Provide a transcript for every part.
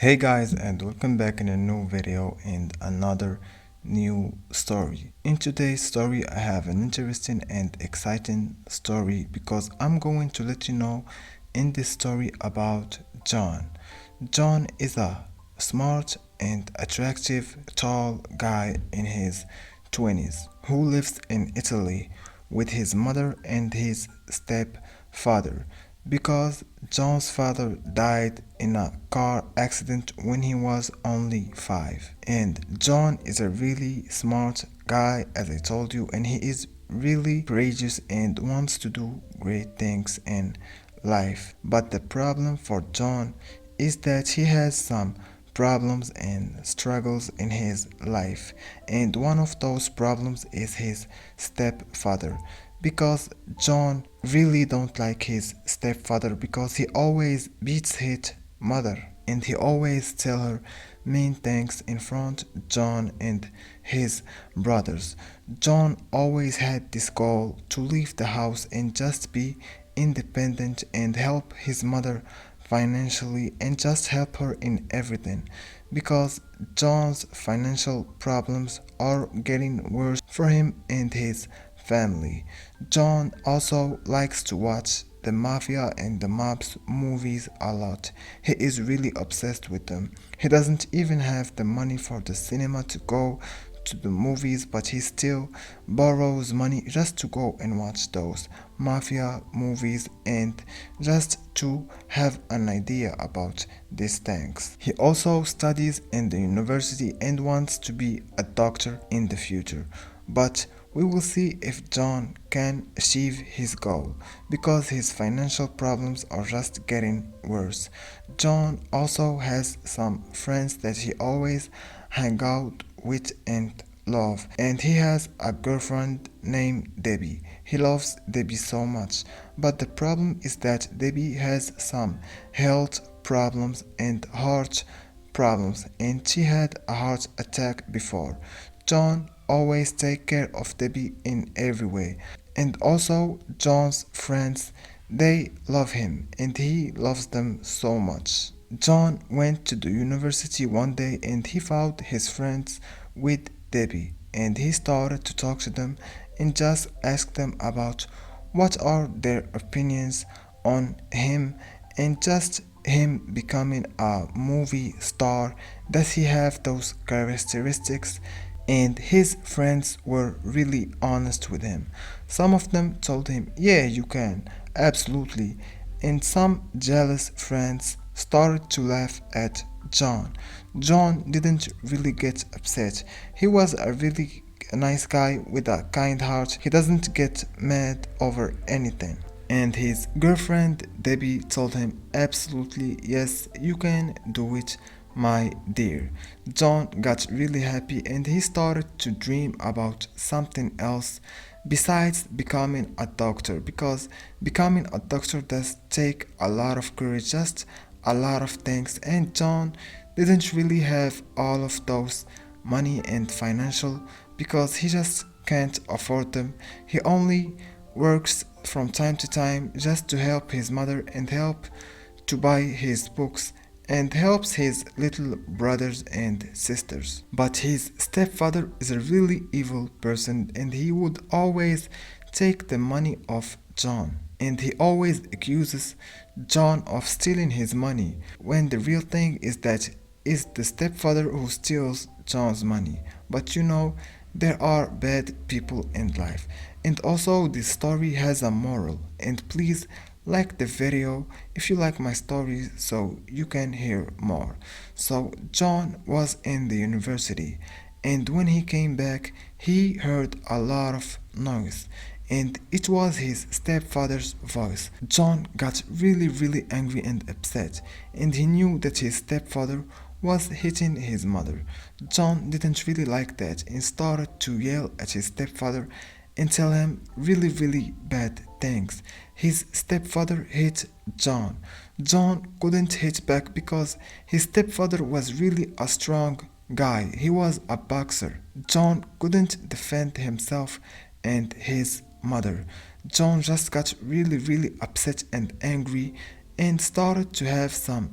Hey guys, and welcome back in a new video and another new story. In today's story, I have an interesting and exciting story because I'm going to let you know in this story about John. John is a smart and attractive tall guy in his 20s who lives in Italy with his mother and his stepfather because John's father died in a car accident when he was only 5. And John is a really smart guy, as I told you, and he is really courageous and wants to do great things in life. But the problem for John is that he has some problems and struggles in his life, and one of those problems is his stepfather because John really don't like his stepfather because he always beats his mother and he always tell her mean things in front John and his brothers. John always had this goal to leave the house and just be independent and help his mother financially and just help her in everything because John's financial problems are getting worse for him and his family. John also likes to watch the mafia and the mobs movies a lot. He is really obsessed with them. He doesn't even have the money for the cinema to go to the movies, but he still borrows money just to go and watch those mafia movies and just to have an idea about these things. He also studies in the university and wants to be a doctor in the future. But we will see if John can achieve his goal because his financial problems are just getting worse. John also has some friends that he always hang out with and love, and he has a girlfriend named Debbie. He loves Debbie so much, but the problem is that Debbie has some health problems and heart problems, and she had a heart attack before. John always take care of Debbie in every way. And also John's friends, they love him and he loves them so much. John went to the university one day and he found his friends with Debbie and he started to talk to them and just ask them about what are their opinions on him and just him becoming a movie star. Does he have those characteristics? And his friends were really honest with him. Some of them told him, yeah, you can, absolutely. And some jealous friends started to laugh at John. John didn't really get upset. He was a really nice guy with a kind heart. He doesn't get mad over anything. And his girlfriend Debbie told him, absolutely, yes, you can do it, my dear. John got really happy and he started to dream about something else besides becoming a doctor because becoming a doctor does take a lot of courage, just a lot of things, and John didn't really have all of those money and financial because he just can't afford them. He only works from time to time just to help his mother and help to buy his books and helps his little brothers and sisters. But his stepfather is a really evil person and he would always take the money of John. And he always accuses John of stealing his money, when the real thing is that it's the stepfather who steals John's money. But there are bad people in life. And also, this story has a moral. And please like the video if you like my stories so you can hear more. So, John was in the university, and when he came back, he heard a lot of noise. And it was his stepfather's voice. John got really, really angry and upset, and he knew that his stepfather was hitting his mother. John didn't really like that and started to yell at his stepfather and tell him really, really bad things. His stepfather hit John. John couldn't hit back because his stepfather was really a strong guy. He was a boxer. John couldn't defend himself and his mother. John just got really, really upset and angry and started to have some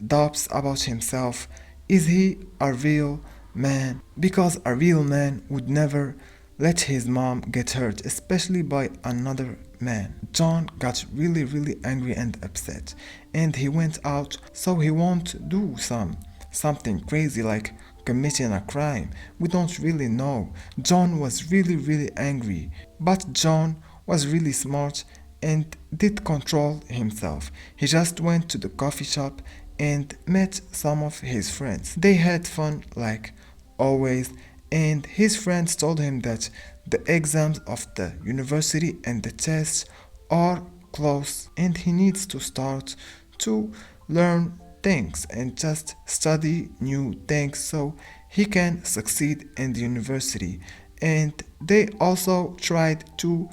doubts about himself. Is he a real man? Because a real man would never let his mom get hurt, especially by another man. John got really angry and upset, and he went out so he won't do something crazy like committing a crime. We don't really know. John was really angry, but John was really smart and did control himself. He just went to the coffee shop and met some of his friends. They had fun like always, and his friends told him that the exams of the university and the tests are close and he needs to start to learn things and just study new things so he can succeed in the university. And they also tried to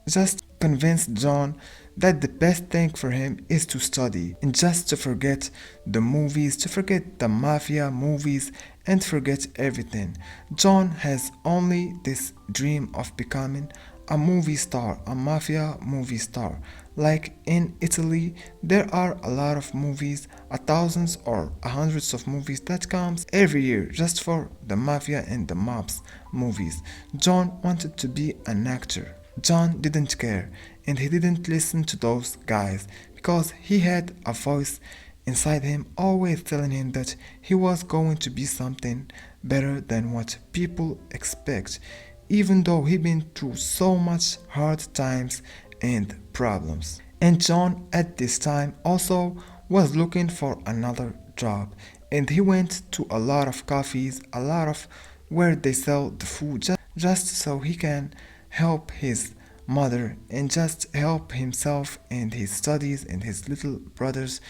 just convince John that the best thing for him is to study and just to forget the movies, to forget the mafia movies, and forget everything. John has only this dream of becoming a movie star, a mafia movie star. Like in Italy, there are a lot of movies, a thousands or a hundreds of movies that comes every year just for the mafia and the mobs movies. John wanted to be an actor. John didn't care and he didn't listen to those guys because he had a voice inside him always telling him that he was going to be something better than what people expect, even though he'd been through so much hard times and problems. And John at this time also was looking for another job and he went to a lot of cafes, a lot of where they sell the food just so he can help his mother and just help himself and his studies and his little brothers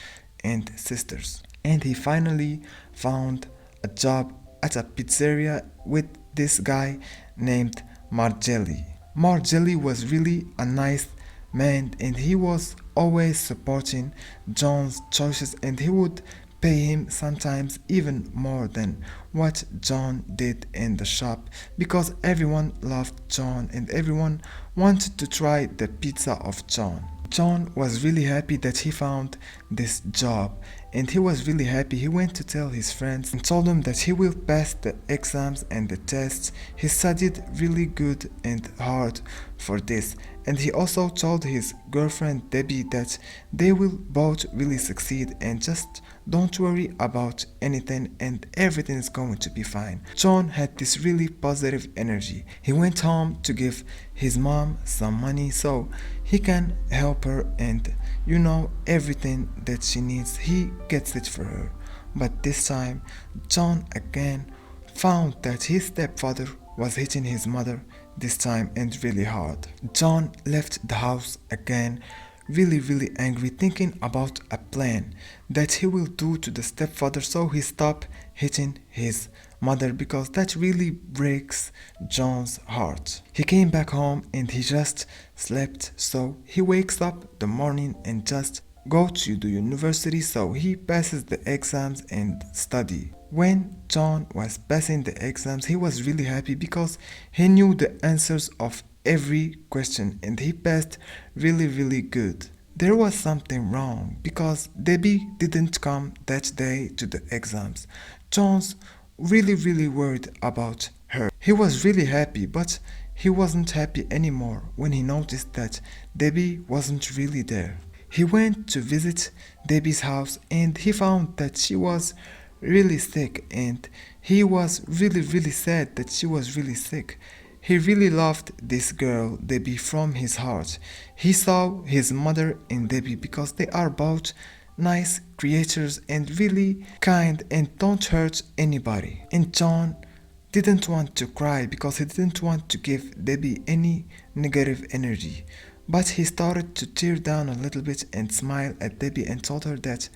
and sisters. And he finally found a job at a pizzeria with this guy named Margelli. Margelli was really a nice man and he was always supporting John's choices and he would pay him sometimes even more than what John did in the shop because everyone loved John and everyone wanted to try the pizza of John. John was really happy that he found this job and he was really happy. He went to tell his friends and told them that he will pass the exams and the tests. He studied really good and hard for this. And he also told his girlfriend Debbie that they will both really succeed and just don't worry about anything and everything is going to be fine. John had this really positive energy. He went home to give his mom some money so he can help her and everything that she needs he gets it for her. But this time John again found that his stepfather was hitting his mother this time and really hard. John left the house again really angry, thinking about a plan that he will do to the stepfather so he stop hitting his mother because that really breaks John's heart. He came back home and he just slept so he wakes up the morning and just go to the university so he passes the exams and study. When John was passing the exams, he was really happy because he knew the answers of every question and he passed really good. There was something wrong because Debbie didn't come that day to the exams. John's really worried about her. He was really happy, but he wasn't happy anymore when he noticed that Debbie wasn't really there. He went to visit Debbie's house and he found that she was really sick and he was really sad that she was really sick. He really loved this girl, Debbie, from his heart. He saw his mother in Debbie because they are both nice creatures and really kind and don't hurt anybody. And John didn't want to cry because he didn't want to give Debbie any negative energy. But he started to tear down a little bit and smile at Debbie and told her that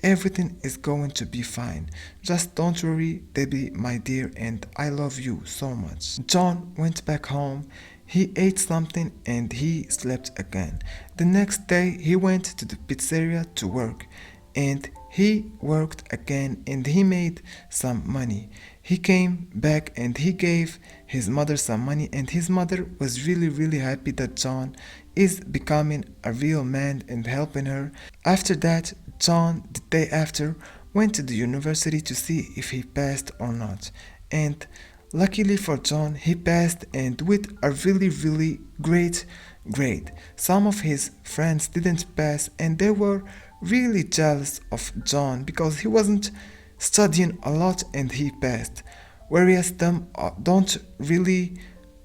everything is going to be fine. Just don't worry, Debbie, my dear, and I love you so much. John went back home. He ate something and he slept again. The next day he went to the pizzeria to work and he worked again and he made some money. He came back and he gave his mother some money and his mother was really happy that John is becoming a real man and helping her. After that, John, the day after, went to the university to see if he passed or not. And luckily for John, he passed and with a really great grade. Some of his friends didn't pass and they were really jealous of John because he wasn't studying a lot and he passed. Whereas them don't really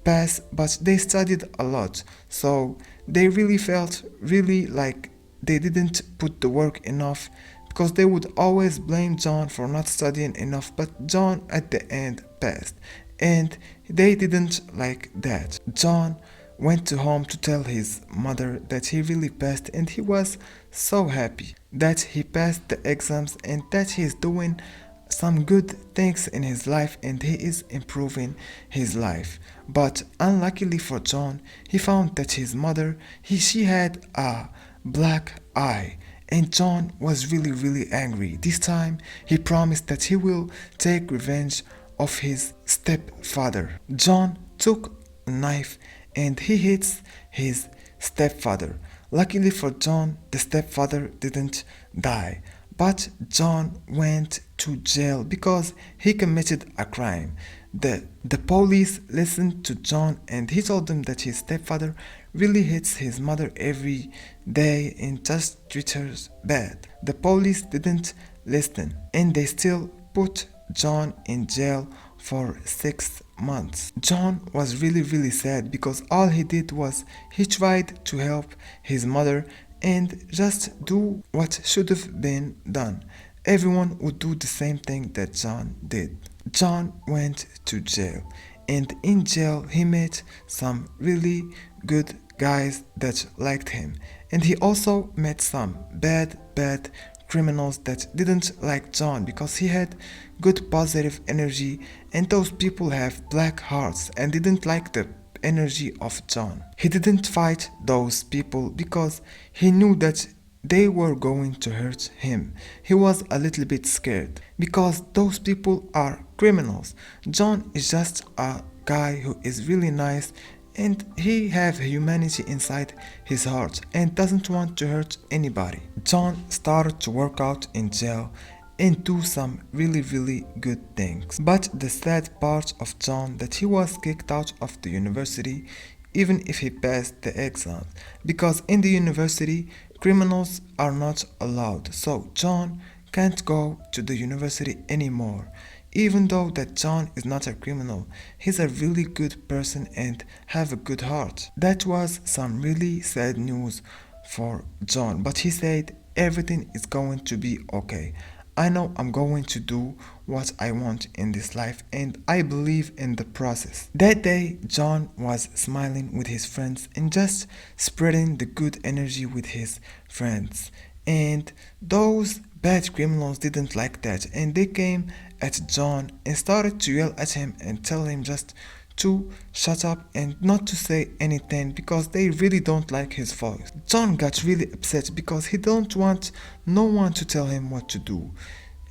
pass but they studied a lot. So they really felt really like they didn't put the work enough because they would always blame John for not studying enough, but John at the end passed. And they didn't like that. John went to home to tell his mother that he really passed and he was so happy that he passed the exams and that he is doing some good things in his life and he is improving his life. But unluckily for John, he found that his mother, she had a black eye and John was really angry. This time he promised that he will take revenge of his stepfather. John took a knife and he hits his stepfather. Luckily for John, the stepfather didn't die. But John went to jail because he committed a crime. The police listened to John and he told them that his stepfather really hits his mother every day and just treats her bad. The police didn't listen and they still put John in jail for 6 months. John was really sad because all he did was he tried to help his mother and just do what should have been done. Everyone would do the same thing that John did. John went to jail and in jail he met some really good guys that liked him and he also met some bad criminals that didn't like John because he had good positive energy and those people have black hearts and didn't like the energy of John. He didn't fight those people because he knew that they were going to hurt him. He was a little bit scared because those people are criminals. John is just a guy who is really nice and he have humanity inside his heart and doesn't want to hurt anybody. John started to work out in jail and do some really good things. But the sad part of John that he was kicked out of the university even if he passed the exams because in the university criminals are not allowed. So John can't go to the university anymore. Even though that John is not a criminal, he's a really good person and have a good heart. That was some really sad news for John, but he said everything is going to be okay. I know I'm going to do what I want in this life and I believe in the process. That day, John was smiling with his friends and just spreading the good energy with his friends. And those bad criminals didn't like that and they came at John and started to yell at him and tell him just to shut up and not to say anything because they really don't like his voice. John got really upset because he don't want no one to tell him what to do.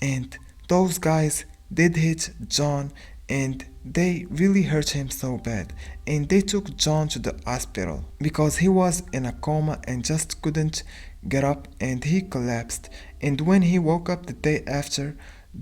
And those guys did hit John and they really hurt him so bad and they took John to the hospital because he was in a coma and just couldn't get up and he collapsed. And when he woke up the day after,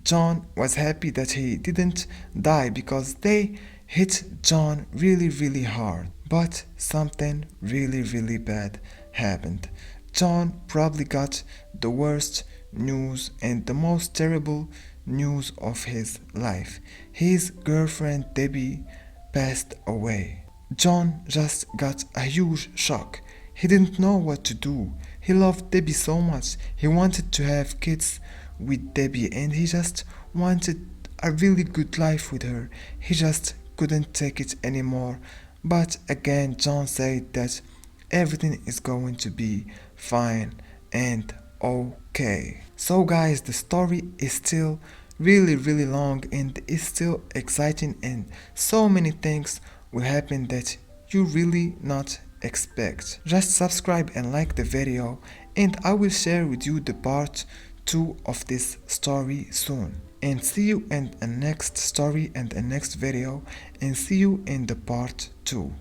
John was happy that he didn't die because they hit John really hard. But something really bad happened. John probably got the worst news and the most terrible news of his life. His girlfriend Debbie passed away. John just got a huge shock. He didn't know what to do. He loved Debbie so much. He wanted to have kids with Debbie and he just wanted a really good life with her. He just couldn't take it anymore. But again, John said that everything is going to be fine and okay. So guys, the story is still really long and it's still exciting and so many things will happen that you really not expect. Just subscribe and like the video and I will share with you the part 2 of this story soon. And see you in the next story and the next video and see you in the part 2.